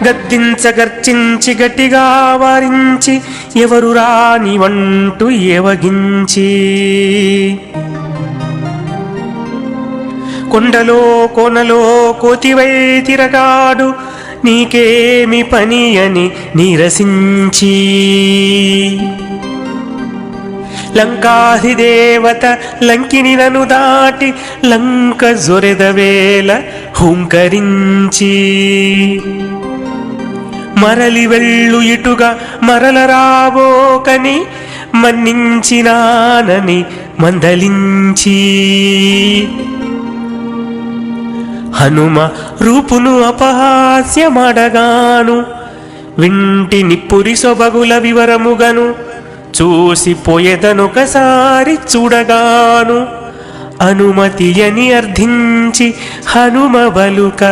గద్దించగర్చించి గట్టిగా వారించి ఎవరు రాని వంటూ ఏవగించి కొండలో కోనలో కోతివై తిరగాడు నీకేమి పని అని నీరసించి లంకాధిదేవత లంకినిలను దాటి లంక జొరెదవేళ హుంకరించి మరలి వెళ్ళు ఇటుగా మరల రాబోకని మన్నించినానని మందలించి హనుమ రూపును అపహాస్యమడగాను వింటి నిప్పురి సొబగుల వివరముగను చూసిపోయేదనొకసారి చూడగాను అనుమతి అని అర్థించి హనుమ బలుక